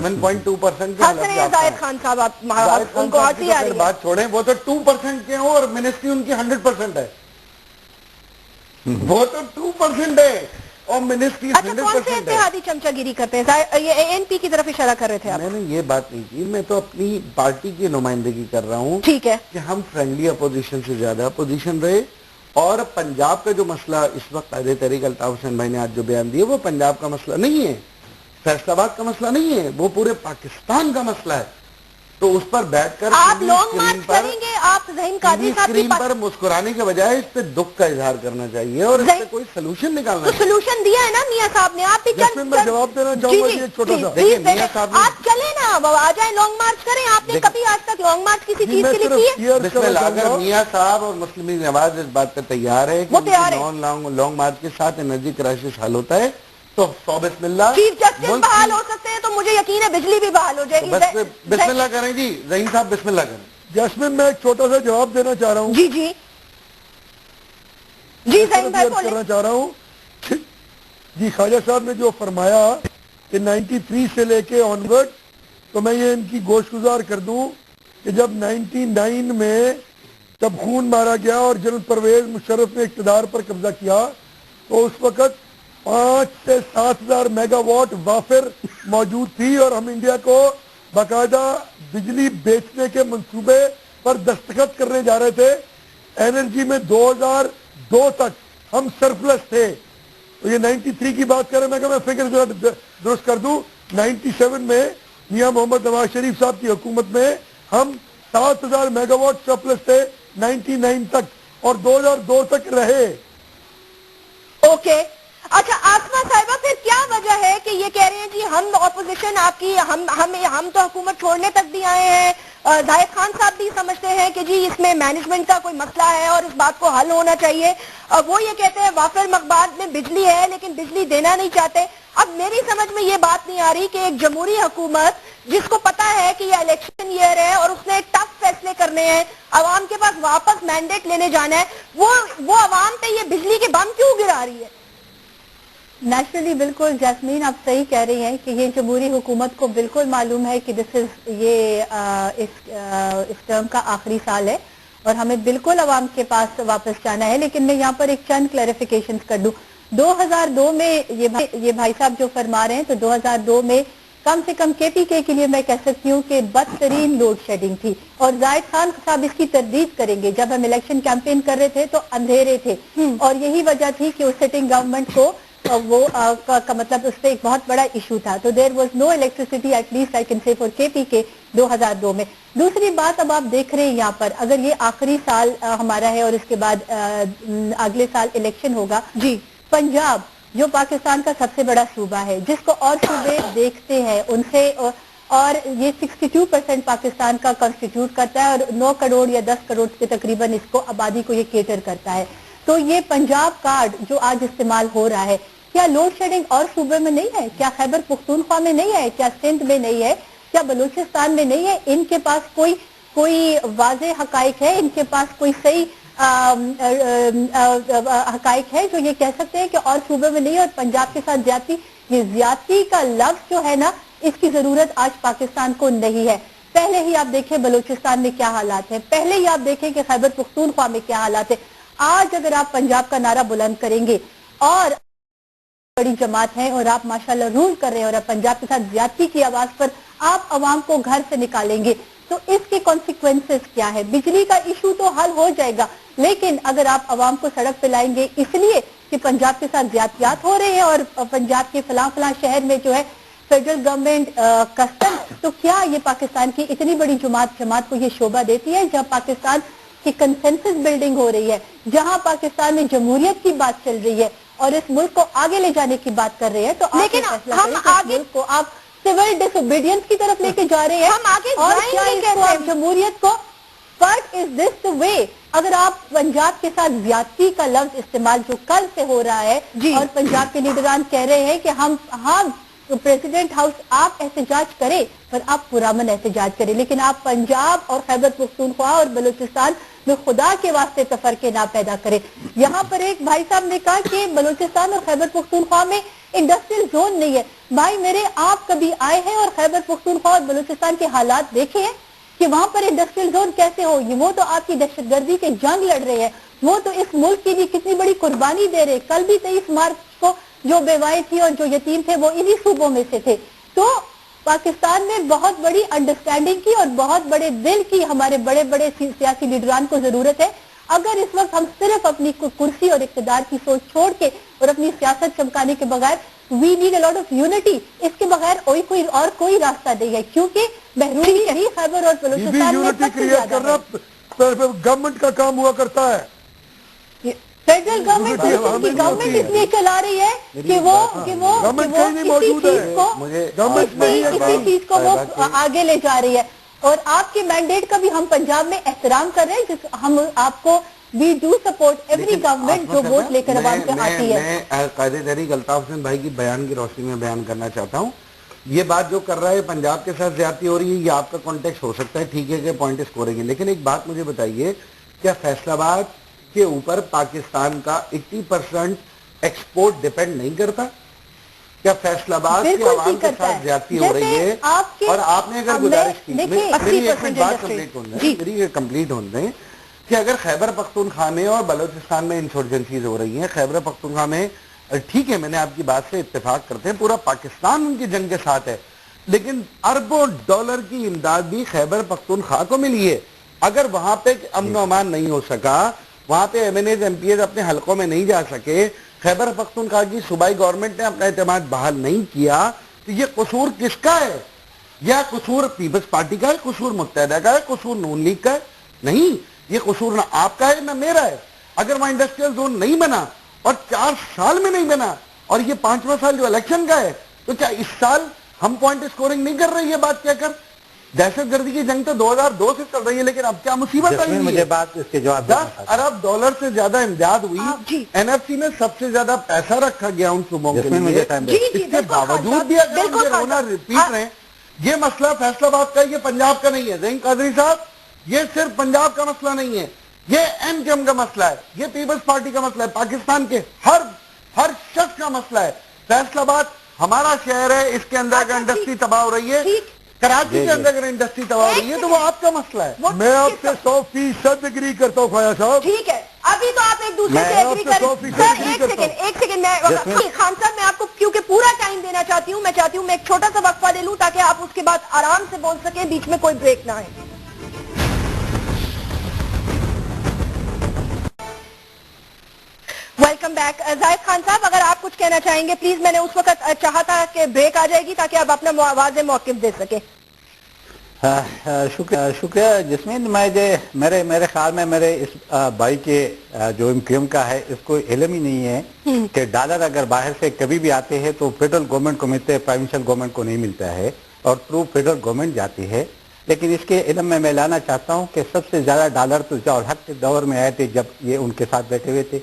1.2% के जाहिद खान साहब, आप उनको हंसी आ रही है। बात छोड़ें, वो तो 2% के हो और मिनिस्ट्री उनकी 100% है। वो तो 2% है और मिनिस्ट्री 100% है। कौन से इत्तेहादी चमचागिरी करते हैं? ये एएनपी की तरफ इशारा कर रहे थे आप। मैंने ये बात नहीं की, मैं तो अपनी पार्टी की नुमाइंदगी कर रहा हूँ। ठीक है कि हम फ्रेंडली अपोजिशन से ज्यादा अपोजिशन रहे, और पंजाब का जो मसला इस वक्त कायदे तहरीक अल्ताफ हुसैन भाई ने आज जो बयान दिया, वो पंजाब का मसला नहीं है, फैसलाबाद का मसला नहीं है, वो पूरे पाकिस्तान का मसला है। तो उस पर बैठकर आप लॉन्ग मार्च करेंगे, आप ज़हीन कादरी साहब स्क्रीन पर मुस्कुराने के बजाय इस पे दुख का इजहार करना चाहिए और इससे कोई सोल्यूशन निकालना चाहिए। तो सोल्यूशन दिया है ना मियां साहब ने। आप भी जवाब देना चाहूंगा, ये छोटा सा। देखिए मियां साहब आप चले ना, आ जाए, लॉन्ग मार्च करें। आपने कभी आज तक लॉन्ग मार्च किसी चीज के लिए की है? बिस्मिल्लाह, अगर मियां साहब और मुस्लिम लीग नवाज इस बात पे तैयार है कि लॉन्ग मार्च के साथ एनर्जी क्राइसिस हल होता है, तो 100 बिस्मिल्लाह। चीफ जस्टिस बहाल हो सकते हैं, तो मुझे यकीन है बिजली भी बहाल हो जाएगी। बिस्मिल्लाह करें जी, ज़हीन साहब बिस्मिल्लाह करें। जैस्मिन, मैं एक छोटा सा जवाब देना चाह रहा हूँ। जी जी जी ज़हीन भाई करना चाह रहा हूँ जी। ख्वाजा साहब ने जो फरमाया कि 93 से लेके ऑनवर्ड, तो मैं ये इनकी गोशगुजार कर दूं कि जब 99 में जब खून मारा गया और जनरल परवेज मुशर्रफ ने इक़्तिदार पर कब्जा किया, तो उस वक्त 5 से 7,000 मेगावाट वाफिर मौजूद थी और हम इंडिया को बाकायदा बिजली बेचने के मंसूबे पर दस्तखत करने जा रहे थे। एनर्जी में 2002 तक हम सरप्लस थे। तो ये 93 की बात करें, मैं फिगर दुरुस्त कर दूं, 97 में मियां मोहम्मद नवाज शरीफ साहब की हुकूमत में हम 7,000 मेगावाट सरप्लस थे 99 तक, और 2002 तक रहे। ओके अच्छा आसमा साहिबा, फिर क्या वजह है कि ये कह रहे हैं जी हम ऑपोजिशन आपकी, हम तो हुकूमत छोड़ने तक भी आए हैं। जाहिद खान साहब भी समझते हैं कि जी इसमें मैनेजमेंट का कोई मसला है और इस बात को हल होना चाहिए। वो ये कहते हैं वाफिर मकबाद में बिजली है लेकिन बिजली देना नहीं चाहते। अब मेरी समझ में ये बात नहीं आ रही कि एक जमहूरी हुकूमत जिसको पता है कि ये इलेक्शन ईयर है और उसने टफ फैसले करने हैं, अवाम के पास वापस मैंडेट लेने जाना है, वो अवाम पे ये बिजली के बम क्यों गिरा रही है? नेचुरली बिल्कुल जैस्मीन, आप सही कह रही हैं कि ये जमहूरी हुकूमत को बिल्कुल मालूम है कि इस टर्म का आखिरी साल है और हमें बिल्कुल अवाम के पास वापस जाना है। लेकिन मैं यहाँ पर एक चंद क्लैरिफिकेशन कर दूं। 2002 में ये भाई साहब जो फरमा रहे हैं, तो 2002 में कम से कम केपीके के लिए मैं कह सकती हूँ कि बदतरीन लोड शेडिंग थी, और जाहिद खान साहब इसकी तरदीद करेंगे। जब हम इलेक्शन कैंपेन कर रहे थे तो अंधेरे थे और यही वजह थी कि उस सिटिंग गवर्नमेंट को वो का मतलब उस पर एक बहुत बड़ा इशू था। तो there was no electricity, at least I can say for KPK 2002 में। दूसरी बात, अब आप देख रहे हैं यहाँ पर अगर ये आखिरी साल हमारा है और इसके बाद अगले साल इलेक्शन होगा जी, पंजाब जो पाकिस्तान का सबसे बड़ा सूबा है, जिसको और सूबे देखते हैं उनसे, और ये 62% पाकिस्तान का कॉन्स्टिट्यूट करता है और 9 करोड़ या 10 करोड़ के तकरीबन इसको आबादी को ये केटर करता है। तो ये पंजाब कार्ड जो आज इस्तेमाल हो रहा है, क्या लोड शेडिंग और सूबे में नहीं है? क्या खैबर पख्तूनख्वा में नहीं है? क्या सिंध में नहीं है? क्या बलूचिस्तान में नहीं है? इनके पास कोई वाज़े हकाइक है? इनके पास कोई सही हकाइक है जो ये कह सकते हैं कि और सूबे में नहीं है और पंजाब के साथ ज्यादती? ये ज्यादती का लफ्ज जो है ना, इसकी जरूरत आज पाकिस्तान को नहीं है। पहले ही आप देखें बलूचिस्तान में क्या हालात है, पहले ही आप देखें कि खैबर पख्तूनख्वा में क्या हालात है। आज अगर आप पंजाब का नारा बुलंद करेंगे और बड़ी जमात है और आप माशाल्लाह रूल कर रहे हैं और आप पंजाब के साथ ज्यादती की आवाज पर आप अवाम को घर से निकालेंगे, तो इसके कॉन्सिक्वेंसेस क्या है? बिजली का इशू तो हल हो जाएगा, लेकिन अगर आप अवाम को सड़क पे लाएंगे इसलिए कि पंजाब के साथ ज्यादतियात हो रहे हैं और पंजाब के फलां शहर में जो है फेडरल गवर्नमेंट कस्टम, तो क्या ये पाकिस्तान की इतनी बड़ी जमात को ये शोभा देती है? जब पाकिस्तान की कंसेंसस बिल्डिंग हो रही है, जहां पाकिस्तान में जमहूरियत की बात चल रही है और इस मुल्क को आगे ले जाने की बात कर रहे हैं, तो लेकिन हम आगे को आप सिविल डिसोबीडियंस की तरफ लेके जा रहे हैं। हम आगे और क्या इसको आप जमहूरियत को फर्क इज दिस द वे? अगर आप पंजाब के साथ ज्यादती का लफ्ज इस्तेमाल जो कल से हो रहा है और पंजाब के लीडरान कह रहे हैं कि हम प्रेसिडेंट हाउस आप एहतजाज करें, पर आप पुरअमन एहतजाज करें, लेकिन आप पंजाब और खैबर पख्तूनख्वा और बलूचिस्तान में खुदा के वास्ते तफरके ना पैदा करें। यहाँ पर एक भाई साहब ने कहा कि बलूचिस्तान और खैबर पख्तूनख्वा में इंडस्ट्रियल जोन नहीं है। भाई मेरे, आप कभी आए हैं और खैबर पख्तूनख्वा और बलूचिस्तान के हालात देखे हैं कि वहां पर इंडस्ट्रियल जोन कैसे होगी? वो तो आपकी दहशतगर्दी के जंग लड़ रहे हैं, वो तो इस मुल्क के लिए कितनी बड़ी कुर्बानी दे रहे हैं। कल भी 23 मार्च को जो बेवाएं थी और जो यतीम थे वो इन्हीं सूबों में से थे। तो पाकिस्तान में बहुत बड़ी अंडरस्टैंडिंग की और बहुत बड़े दिल की हमारे बड़े बड़े सियासी लीडरान को जरूरत है। अगर इस वक्त हम सिर्फ अपनी कुर्सी और इक़्तिदार की सोच छोड़ के और अपनी सियासत चमकाने के बगैर, we need a lot of unity, इसके बगैर कोई रास्ता नहीं है, क्योंकि महरूमी ही खैबर और बलूचिस्तान में सबसे ज्यादा गवर्नमेंट का काम हुआ करता है। फेडरल गवर्नमेंट इसलिए चला रही है कि वो इसी चीज को वो आगे ले जा रही है। और आपके मैंडेट का भी हम पंजाब में एहतराम कर रहे हैं, हम आपको we do support every government जो वोट लेकर अवाम पे आती है। मैं कायदे तहरीक अल्ताफ हुसैन भाई की बयान की रोशनी में बयान करना चाहता हूँ। ये बात जो कर रहा है पंजाब के साथ ज्यादती हो रही है, ये आपका कॉन्टेक्स्ट हो सकता है, ठीक है कि पॉइंट स्कोर है, लेकिन एक बात मुझे बताइए, क्या फैसलाबाद के ऊपर पाकिस्तान का 80% एक्सपोर्ट डिपेंड नहीं करता? क्या फैसलाबाद के अवाम के साथ ज्यादती हो रही है? और आपने अगर गुजारिश की, मेरी एक बात कंप्लीट होने दें कि अगर खैबर पख्तूनख्वा में और बलूचिस्तान में इंसर्जेंसीज हो रही हैं, खैबर पख्तूनख्वा में ठीक है, मैंने आपकी बात से इत्तेफाक करते हैं, पूरा पाकिस्तान उनकी जंग के साथ है, लेकिन अरबों डॉलर की इमदाद भी खैबर पख्तूनख्वा को मिली है। अगर वहां पे अमन अमान नहीं हो सका, वहां पे एमएनएज एमपीएज अपने हलकों में नहीं जा सके, खैबर पख्तूनख्वा की सूबाई गवर्नमेंट ने अपना एतमाद बहाल नहीं किया, तो ये कसूर किसका है? या कसूर पीपल्स पार्टी का है, कसूर मुत्तहिदा का है, कसूर नून लीग का है? नहीं, ये कसूर ना आपका है ना मेरा है। अगर वहां इंडस्ट्रियल जोन नहीं बना और 4 साल में नहीं बना और ये 5वां साल जो इलेक्शन का है, तो क्या इस साल हम पॉइंट स्कोरिंग नहीं कर रहे? ये बात क्या कर, दहशतगर्दी की जंग तो 2002 से चल रही है, लेकिन अब क्या मुसीबत आई है? मुझे बात इसके जवाब 10 अरब डॉलर से ज्यादा इमदाद हुई, एनएफसी में सबसे ज्यादा पैसा रखा गया उन सूबों के लिए, इसके बावजूद भी अगर हम ये रोना रिपीट रहे, ये मसला फैसलाबाद का, ये पंजाब का नहीं है। ज़हीन कादरी साहब, ये सिर्फ पंजाब का मसला नहीं है, ये एमकेएम का मसला है, ये पीपल्स पार्टी का मसला है, पाकिस्तान के हर शख्स का मसला है। फैसलाबाद हमारा शहर है, इसके अंदर अगर इंडस्ट्री तबाह हो रही है, कराची के अंदर अगर इंडस्ट्री तबाह हो रही है, तो वो आपका मसला है। मैं आपसे 100% एग्री करता हूँ ख्वाजा साहब। ठीक है, अभी तो आप एक दूसरे से एग्री करें। एक सेकंड मैं खान साहब, मैं आपको क्योंकि पूरा टाइम देना चाहती हूँ, मैं चाहती हूँ मैं एक छोटा सा वक्फा दे लूं ताकि आप उसके बाद आराम से बोल सकें, बीच में कोई ब्रेक ना आए। Welcome back. जाहिद खान साहब, अगर आप कुछ कहना चाहेंगे प्लीज। मैंने उस वक्त चाहा था कि ब्रेक आ जाएगी ताकि आप अपना वाज़ेह मौक़िफ़ दे सके। शुक्रिया जस्मीन। मेरे ख्याल में मेरे इस भाई के जो एमकेएम का है, इसको इल्म ही नहीं है कि डॉलर अगर बाहर से कभी भी आते हैं तो फेडरल गवर्नमेंट को मिलते हैं, प्रोविंशियल गवर्नमेंट को नहीं मिलता है, और थ्रू फेडरल गवर्नमेंट जाती है। लेकिन इसके इल्म में मैं लाना चाहता हूँ कि सबसे ज्यादा डॉलर तो जवाहर हक के दौर में आए थे, जब ये उनके साथ बैठे हुए थे।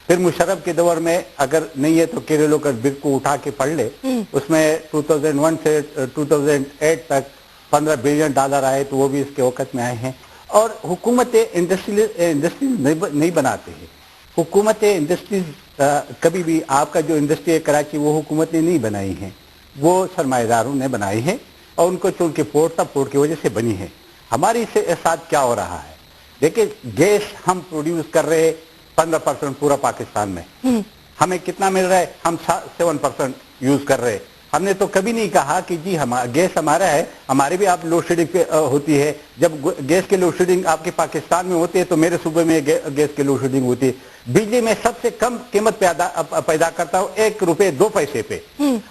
फिर मुशर्रफ के दौर में, अगर नहीं है तो केरलो का बिल को उठा के पढ़ ले, उसमें 2001 से 2008 तक 15 बिलियन डॉलर आए, तो वो भी इसके वक़्त में आए हैं। और हुकूमतें इंडस्ट्री नहीं बनाते हैं। हुकूमतें इंडस्ट्रीज कभी भी, आपका जो इंडस्ट्री है कराची, वो हुकूमत ने नहीं बनाई है, वो सरमाएदारों ने बनाई है, और उनको चूंकि पोर्ट की वजह से बनी है। हमारी साथ क्या हो रहा है, देखिए, गैस हम प्रोड्यूस कर रहे 15% पूरा पाकिस्तान में, हमें कितना मिल रहा है? हम 7% यूज कर रहे हैं। हमने तो कभी नहीं कहा कि जी गैस हमारा है, हमारे भी आप लोड शेडिंग होती है। जब गैस के लोड शेडिंग आपके पाकिस्तान में होती है तो मेरे सूबे में गैस की लोड शेडिंग होती है। बिजली में सबसे कम कीमत पैदा करता हूँ 1 रुपए 2 पैसे पे,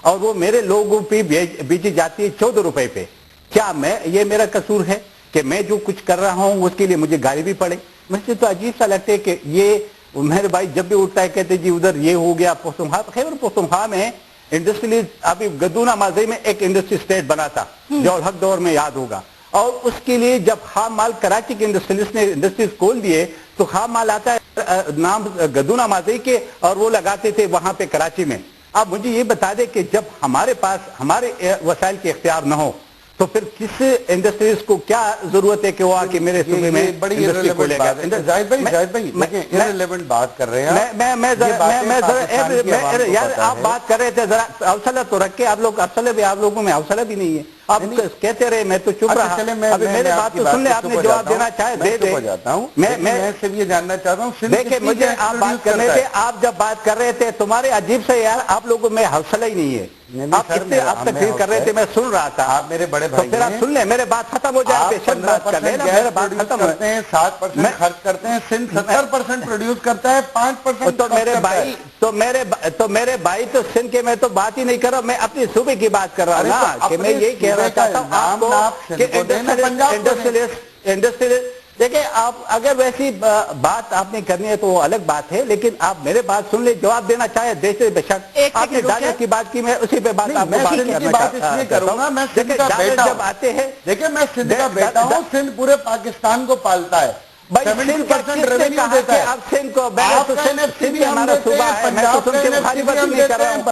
और वो मेरे लोगों पे बेची जाती है 14 रुपए पे। क्या ये मेरा कसूर है कि मैं जो कुछ कर रहा हूँ उसके लिए मुझे गाली भी पड़े? मुझे तो अजीब सा लगता है कि ये मेरे भाई जब भी उठता है कहते जी उधर ये हो गया पख्तूनख्वा। खैबर पख्तूनख्वा में इंडस्ट्री, अभी गदूना माजी में एक इंडस्ट्री स्टेट बना था जो हक दौर में याद होगा, और उसके लिए जब खाम माल कराची के इंडस्ट्रियलिस्ट ने इंडस्ट्रीज खोल दिए तो खाम माल आता है नाम गदूना माजी के, और वो लगाते थे वहां पे कराची में। آپ مجھے یہ بتا دیں کہ جب ہمارے پاس ہمارے وسائل کے اختیار نہ ہو تو پھر کس انڈسٹریز کو کیا ضرورت ہے کہ وہ آ کے میرے صوبے میں بڑی انڈسٹری کھولے گا؟ زاہد بھائی دیکھیں irrelevant بات کر رہے ہیں یار آپ بات کر رہے تھے ذرا حوصلہ تو رکھ کے، آپ لوگ آپ لوگوں میں حوصلہ بھی نہیں ہے، آپ کہتے رہے میں تو چپ رہا، ابھی میرے بات تو سن لیں، آپ نے جواب دینا چاہے دے دیں۔ میں صرف یہ جاننا چاہتا ہوں دیکھیں مجھے آپ بات کر رہے تھے، آپ جب بات کر رہے تھے تمہارے عجیب سے یار آپ لوگوں میں حوصلہ ہی نہیں ہے، آپ کتنے آپ تقریر کر رہے تھے میں سن رہا تھا، آپ میرے بڑے تو پھر آپ سن لیں، میرے بات ختم ہو جائے، بے شک بات کر لیں نا، میرے بات ختم ہو کرتے ہیں، 7% خرچ کرتے ہیں، سندھ 70% پروڈیوس کرتا ہے، 5% تو میرے بھائی تو سندھ کے میں تو بات ہی نہیں کر رہا، میں اپنی صوبے کی بات کر رہا ہوں نا، کہ میں یہی کہہ رہا چاہتا ہوں آپ کو کہ انڈسٹریلسٹ دیکھیں، آپ اگر ویسی بات آپ نے کرنی ہے تو وہ الگ بات ہے، لیکن آپ میرے بات سن لیں، جواب دینا چاہے دیتے بے شک، آپ نے ڈالر کی بات کی، میں اسی پہ بات آپ کو بات کرنا چاہتا ہوں، میں سندھ کا بیٹا جب آتے ہیں، دیکھیں میں سندھ کا بیٹا ہوں، سندھ پورے پاکستان کو پالتا ہے، 70% ریونیو دیتا ہے، آپ سندھ کو، سندھ ہمارا صوبہ ہے، میں تو سن کے بخاری بات نہیں کر رہا ہوں،